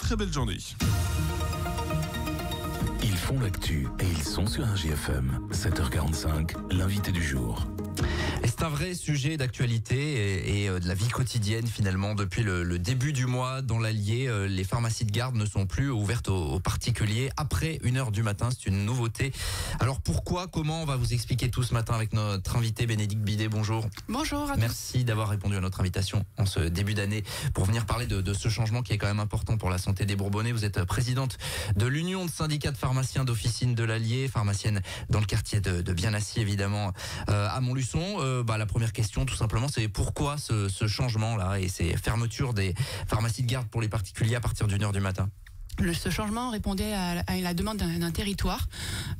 très belle journée. Ils font l'actu et ils sont sur un GFM. 7h45, l'invité du jour. Et c'est un vrai sujet d'actualité et de la vie quotidienne finalement. Depuis le début du mois, dans l'Allier, les pharmacies de garde ne sont plus ouvertes aux particuliers après 1h du matin. C'est une nouveauté. Alors pourquoi, comment, on va vous expliquer tout ce matin avec notre invité Bénédicte Bidet. Bonjour. Bonjour à tous. Merci d'avoir répondu à notre invitation en ce début d'année pour venir parler de ce changement qui est quand même important pour la santé des Bourbonnais. Vous êtes présidente de l'Union de syndicats de pharmaciens d'officine de l'Allier, pharmacienne dans le quartier de Bienassis évidemment à Montluçon. La première question tout simplement, c'est pourquoi ce changement-là et ces fermetures des pharmacies de garde pour les particuliers à partir d'1h du matin? Ce changement répondait à la demande d'un territoire.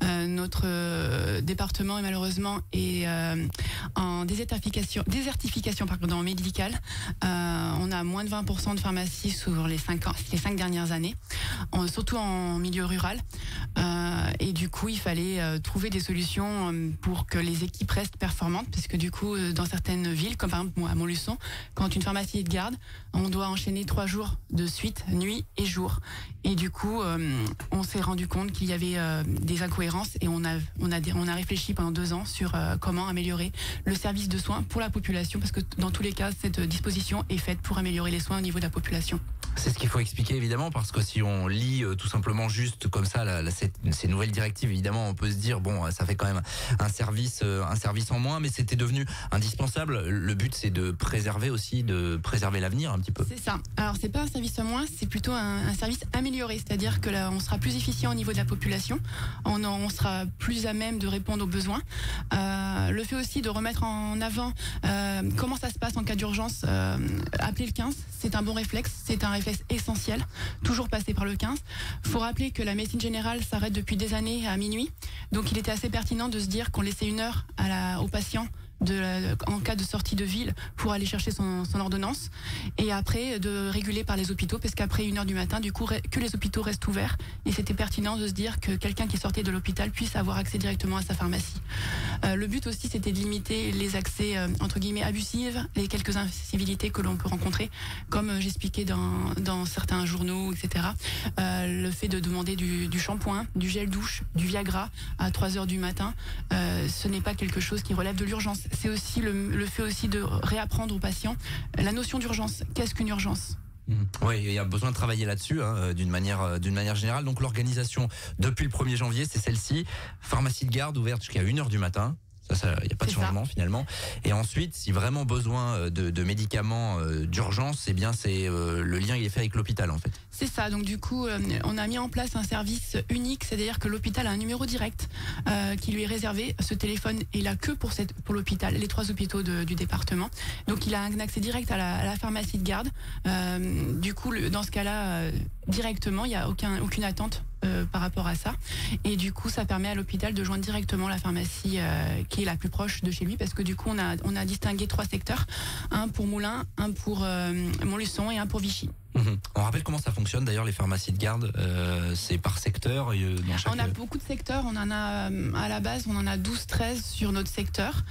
Notre département est malheureusement en désertification médicale. On a moins de 20% de pharmacies sur les 5 dernières années, surtout en milieu rural. Et du coup, il fallait trouver des solutions pour que les équipes restent performantes, puisque du coup, dans certaines villes, comme par exemple à Montluçon, quand une pharmacie est de garde, on doit enchaîner 3 jours de suite, nuit et jour. Et du coup, on s'est rendu compte qu'il y avait des incohérences et on a réfléchi pendant 2 ans sur comment améliorer le service de soins pour la population, parce que dans tous les cas, cette disposition est faite pour améliorer les soins au niveau de la population. C'est ce qu'il faut expliquer évidemment, parce que si on lit tout simplement juste comme ça ces nouvelles directives, évidemment on peut se dire bon, ça fait quand même un service en moins, mais c'était devenu indispensable. Le but c'est de préserver l'avenir un petit peu. C'est ça. Alors c'est pas un service en moins, c'est plutôt un service amélioré, c'est-à-dire que là on sera plus efficient au niveau de la population, on sera plus à même de répondre aux besoins. Le fait aussi de remettre en avant comment ça se passe en cas d'urgence, appeler le 15, c'est un bon réflexe, c'est un réflexe essentiel, toujours passer par le 15. Faut rappeler que la médecine générale s'arrête depuis des années à minuit, donc il était assez pertinent de se dire qu'on laissait 1 heure au patient en cas de sortie de ville pour aller chercher son ordonnance, et après de réguler par les hôpitaux, parce qu'après 1h du matin, du coup, que les hôpitaux restent ouverts, et c'était pertinent de se dire que quelqu'un qui sortait de l'hôpital puisse avoir accès directement à sa pharmacie. Le but aussi, c'était de limiter les accès entre guillemets abusifs, les quelques incivilités que l'on peut rencontrer, comme j'expliquais dans certains journaux, etc. Le fait de demander du shampoing, du gel douche, du Viagra à 3h du matin, ce n'est pas quelque chose qui relève de l'urgence. C'est aussi le fait aussi de réapprendre aux patients la notion d'urgence. Qu'est-ce qu'une urgence ? Oui, il y a besoin de travailler là-dessus d'une manière générale. Donc l'organisation depuis le 1er janvier, c'est celle-ci. Pharmacie de garde ouverte jusqu'à 1h du matin. Ça, il n'y a pas de changement finalement. Et ensuite, si vraiment besoin de médicaments d'urgence, eh bien c'est le lien il est fait avec l'hôpital en fait. C'est ça, donc du coup, on a mis en place un service unique, c'est-à-dire que l'hôpital a un numéro direct qui lui est réservé. Ce téléphone est là que pour l'hôpital, les 3 hôpitaux du département. Donc il a un accès direct à la pharmacie de garde. Du coup, dans ce cas-là, directement, il n'y a aucune attente par rapport à ça. Et du coup, ça permet à l'hôpital de joindre directement la pharmacie qui est la plus proche de chez lui, parce que du coup, on a distingué 3 secteurs, un pour Moulins, un pour Montluçon et un pour Vichy. On rappelle comment ça fonctionne d'ailleurs les pharmacies de garde, c'est par secteur dans chaque... On a beaucoup de secteurs, on en a à la base on en a 12-13 sur notre secteur,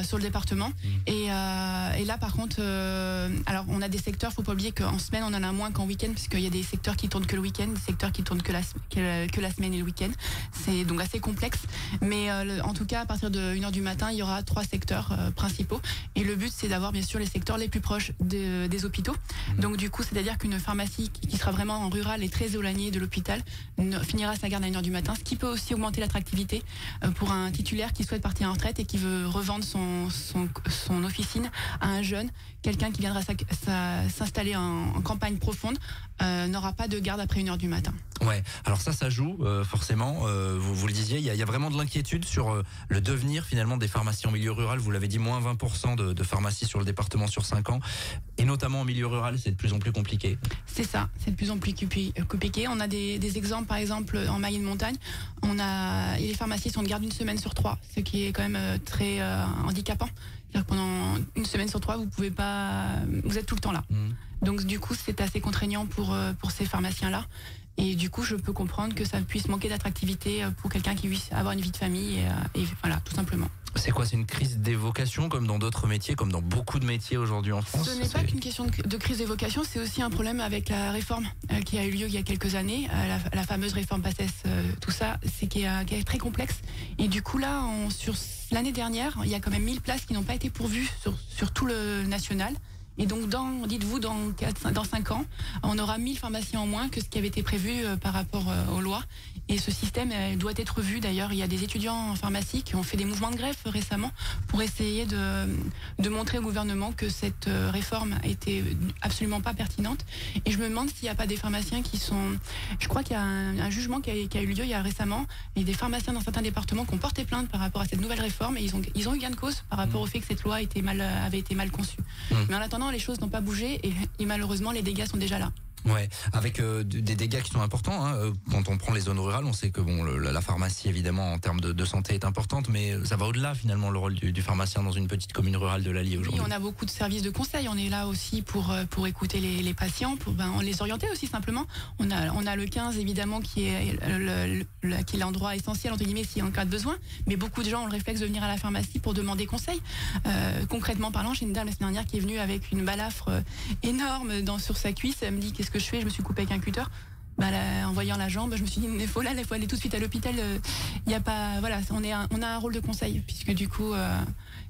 sur le département. Et là par contre, alors on a des secteurs, faut pas oublier qu'en semaine on en a moins qu'en week-end, puisqu'il y a des secteurs qui tournent que le week-end, des secteurs qui tournent que la semaine et le week-end. C'est donc assez complexe, mais en tout cas à partir de 1h du matin il y aura 3 secteurs principaux, et le but c'est d'avoir bien sûr les secteurs les plus proches des hôpitaux. Donc du coup c'est-à-dire qu'une pharmacie qui sera vraiment en rural et très éloignée de l'hôpital finira sa garde à 1h du matin, ce qui peut aussi augmenter l'attractivité pour un titulaire qui souhaite partir en retraite et qui veut revendre son officine à un jeune. Quelqu'un qui viendra s'installer en campagne profonde n'aura pas de garde après 1h du matin. Ouais, alors ça joue forcément, vous le disiez, il y a vraiment de l'inquiétude sur le devenir finalement des pharmacies en milieu rural. Vous l'avez dit, moins 20% de pharmacies sur le département sur 5 ans, et notamment en milieu rural, c'est de plus en plus compliqué. C'est ça, c'est de plus en plus compliqué. On a des exemples, par exemple en Mayenne Montagne, les pharmacies sont de garde 1 semaine sur 3, ce qui est quand même très handicapant. C'est-à-dire que pendant 1 semaine sur 3, vous êtes tout le temps là. Donc du coup, c'est assez contraignant pour ces pharmaciens-là. Et du coup, je peux comprendre que ça puisse manquer d'attractivité pour quelqu'un qui puisse avoir une vie de famille, et voilà, tout simplement. C'est quoi? C'est une crise des vocations comme dans d'autres métiers, comme dans beaucoup de métiers aujourd'hui en France? Ce n'est pas qu'une question de crise des vocations, c'est aussi un problème avec la réforme qui a eu lieu il y a quelques années, la fameuse réforme PACES, tout ça, qui est très complexe. Et du coup là, sur l'année dernière, il y a quand même 1000 places qui n'ont pas été pourvues sur tout le national. Et donc, dites-vous, dans 5 ans, on aura 1000 pharmaciens en moins que ce qui avait été prévu par rapport aux lois. Et ce système doit être revu. D'ailleurs, il y a des étudiants en pharmacie qui ont fait des mouvements de grève récemment pour essayer de montrer au gouvernement que cette réforme était absolument pas pertinente. Et je me demande s'il n'y a pas des pharmaciens qui sont... Je crois qu'il y a un jugement qui a eu lieu il y a récemment. Il y a des pharmaciens dans certains départements qui ont porté plainte par rapport à cette nouvelle réforme et ils ont eu gain de cause par rapport au fait que cette loi avait été mal conçue. Mais en attendant, les choses n'ont pas bougé et malheureusement les dégâts sont déjà là. Ouais, avec des dégâts qui sont importants. Quand on prend les zones rurales, on sait que la pharmacie évidemment en termes de santé est importante, mais ça va au-delà finalement le rôle du pharmacien dans une petite commune rurale de l'Allier aujourd'hui. Oui, on a beaucoup de services de conseil. On est là aussi pour écouter les patients, pour les orienter aussi simplement. On a le 15 évidemment qui est l'endroit essentiel entre guillemets s'il y a en cas de besoin. Mais beaucoup de gens ont le réflexe de venir à la pharmacie pour demander conseil. Concrètement parlant, j'ai une dame la semaine dernière qui est venue avec une balafre énorme sur sa cuisse. Elle me dit qu'est-ce que je fais? Je me suis coupée avec un cutter. En voyant la jambe, je me suis dit il faut aller tout de suite à l'hôpital. Il y a pas, voilà, on a un rôle de conseil puisque du coup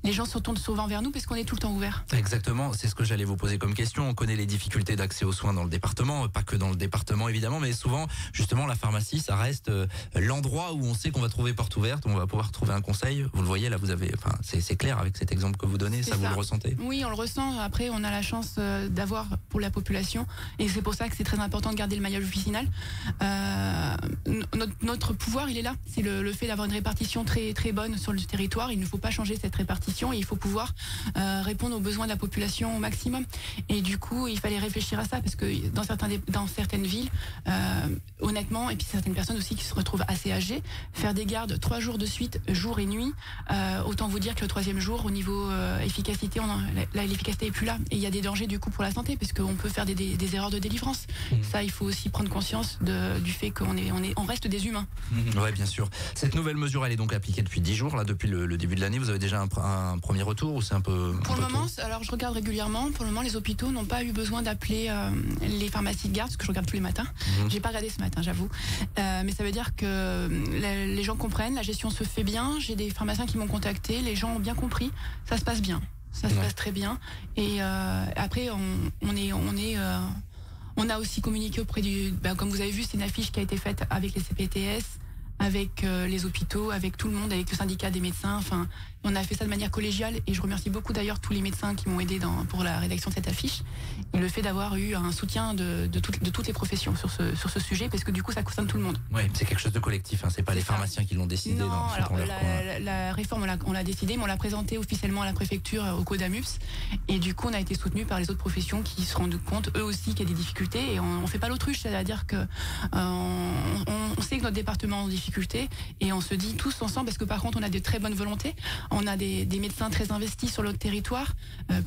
les gens se tournent souvent vers nous parce qu'on est tout le temps ouvert. Exactement, c'est ce que j'allais vous poser comme question. On connaît les difficultés d'accès aux soins dans le département, pas que dans le département évidemment, mais souvent justement la pharmacie, ça reste l'endroit où on sait qu'on va trouver porte ouverte, on va pouvoir trouver un conseil. Vous le voyez là, c'est clair avec cet exemple que vous donnez, ça vous le ressentez? Oui, on le ressent. Après, on a la chance d'avoir pour la population et c'est pour ça que c'est très important de garder le maillage officinal. Notre pouvoir, il est là. C'est le fait d'avoir une répartition très très bonne sur le territoire. Il ne faut pas changer cette répartition et il faut pouvoir répondre aux besoins de la population au maximum. Et du coup, il fallait réfléchir à ça parce que dans certaines villes, honnêtement, et puis certaines personnes aussi qui se retrouvent assez âgées, faire des gardes 3 jours de suite, jour et nuit, autant vous dire que le 3e jour, au niveau efficacité, l'efficacité est plus là. Et il y a des dangers du coup pour la santé parce qu'on peut faire des erreurs de délivrance. Ça, il faut aussi prendre conscience du fait qu'on reste des humains. Ouais, bien sûr. Cette nouvelle mesure, elle est donc appliquée depuis 10 jours, là, depuis le début de l'année. Vous avez déjà un premier retour ou c'est un peu... Pour le moment, alors je regarde régulièrement. Pour le moment, les hôpitaux n'ont pas eu besoin d'appeler les pharmacies de garde, parce que je regarde tous les matins. J'ai pas regardé ce matin, j'avoue. Mais ça veut dire que les gens comprennent, la gestion se fait bien. J'ai des pharmaciens qui m'ont contacté, les gens ont bien compris. Ça se passe bien. Ça se passe très bien. Et après, on a aussi communiqué auprès comme vous avez vu, c'est une affiche qui a été faite avec les CPTS, avec les hôpitaux, avec tout le monde, avec le syndicat des médecins. Enfin, on a fait ça de manière collégiale et je remercie beaucoup d'ailleurs tous les médecins qui m'ont aidé pour la rédaction de cette affiche. Et le fait d'avoir eu un soutien de toutes les professions sur ce sujet, parce que du coup ça concerne tout le monde. Oui, c'est quelque chose de collectif, c'est pas les pharmaciens qui l'ont décidé. Non, alors la réforme on l'a décidé, mais on l'a présentée officiellement à la préfecture au CODAMUPS. Et du coup on a été soutenu par les autres professions qui se rendent compte eux aussi qu'il y a des difficultés. Et on fait pas l'autruche, c'est-à-dire que on sait que notre département est en difficulté et on se dit tous ensemble, parce que par contre on a de très bonnes volontés. On a des médecins très investis sur notre territoire,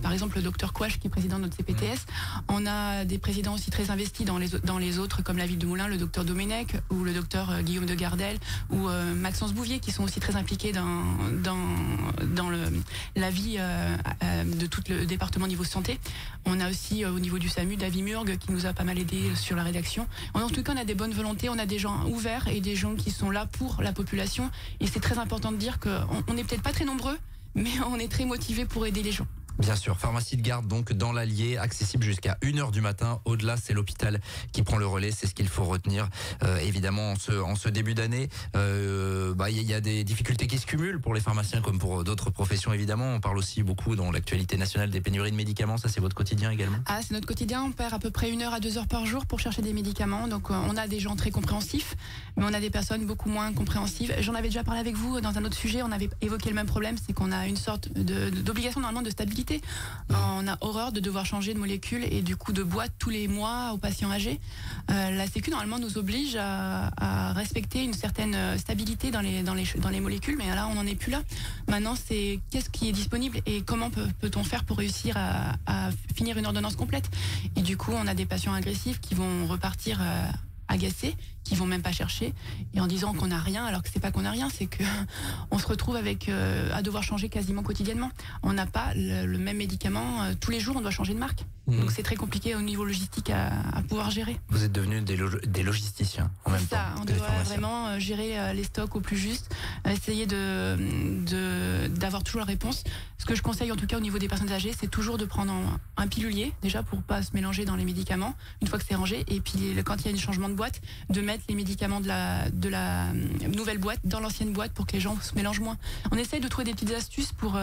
par exemple le docteur Kouach qui est président de notre CPTS. On a des présidents aussi très investis dans les autres, comme la ville de Moulins, le docteur Domenech ou le docteur Guillaume de Gardel ou Maxence Bouvier, qui sont aussi très impliqués dans la vie de tout le département niveau santé. On a aussi au niveau du SAMU David Murgue qui nous a pas mal aidé sur la rédaction. En tout cas, on a des bonnes volontés, on a des gens ouverts et des gens qui sont là pour la population. Et c'est très important de dire qu'on n'est peut-être pas très nombreux, mais on est très motivés pour aider les gens. Bien sûr, pharmacie de garde donc dans l'Allier, accessible jusqu'à 1h du matin. Au-delà, c'est l'hôpital qui prend le relais, c'est ce qu'il faut retenir. Évidemment, en ce début d'année, il y a des difficultés qui se cumulent pour les pharmaciens comme pour d'autres professions évidemment. On parle aussi beaucoup dans l'actualité nationale des pénuries de médicaments, ça c'est votre quotidien également? Ah, c'est notre quotidien, on perd à peu près 1 heure à 2 heures par jour pour chercher des médicaments. Donc on a des gens très compréhensifs, mais on a des personnes beaucoup moins compréhensives. J'en avais déjà parlé avec vous dans un autre sujet, on avait évoqué le même problème, c'est qu'on a une sorte d'obligation normalement de stabilité. On a horreur de devoir changer de molécule et du coup de boîte tous les mois aux patients âgés. La Sécu normalement nous oblige à respecter une certaine stabilité dans les molécules, mais là on n'en est plus là. Maintenant c'est qu'est-ce qui est disponible et comment peut-on faire pour réussir à finir une ordonnance complète. Et du coup on a des patients agressifs qui vont repartir agacés, qui vont même pas chercher, et en disant qu'on n'a rien, alors que c'est pas qu'on n'a rien, c'est que on se retrouve avec à devoir changer quasiment quotidiennement. On n'a pas le même médicament tous les jours, on doit changer de marque. Donc c'est très compliqué au niveau logistique à pouvoir gérer. Vous êtes devenus des logisticiens en même temps. On doit vraiment gérer les stocks au plus juste, essayer d'avoir toujours la réponse. Ce que je conseille en tout cas au niveau des personnes âgées, c'est toujours de prendre un pilulier déjà pour pas se mélanger dans les médicaments une fois que c'est rangé, et puis quand il y a un changement de boîte, de mettre les médicaments de la nouvelle boîte dans l'ancienne boîte pour que les gens se mélangent moins. On essaye de trouver des petites astuces pour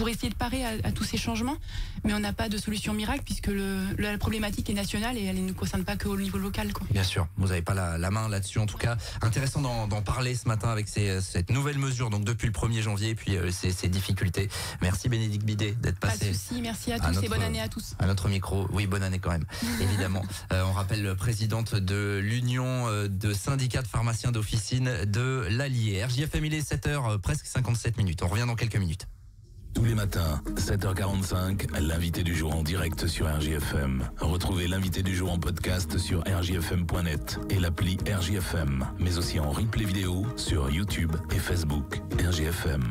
essayer de parer à tous ces changements, mais on n'a pas de solution miracle puisque la problématique est nationale et elle ne concerne pas qu'au niveau local, quoi. Bien sûr, vous n'avez pas la main là-dessus. En tout cas, intéressant d'en parler ce matin avec cette nouvelle mesure, donc depuis le 1er janvier, et puis ces difficultés. Merci Bénédicte Bidet d'être passé. Pas de souci, merci à tous et bonne année à tous. À notre micro, oui, bonne année quand même, évidemment. On rappelle présidente de l'Union de syndicats de pharmaciens d'officine de l'Allier. RJFM, il est 7h, presque 57 minutes. On revient dans quelques minutes. Tous les matins, 7h45, l'invité du jour en direct sur RJFM. Retrouvez l'invité du jour en podcast sur rjfm.net et l'appli RJFM, mais aussi en replay vidéo sur YouTube et Facebook. RJFM.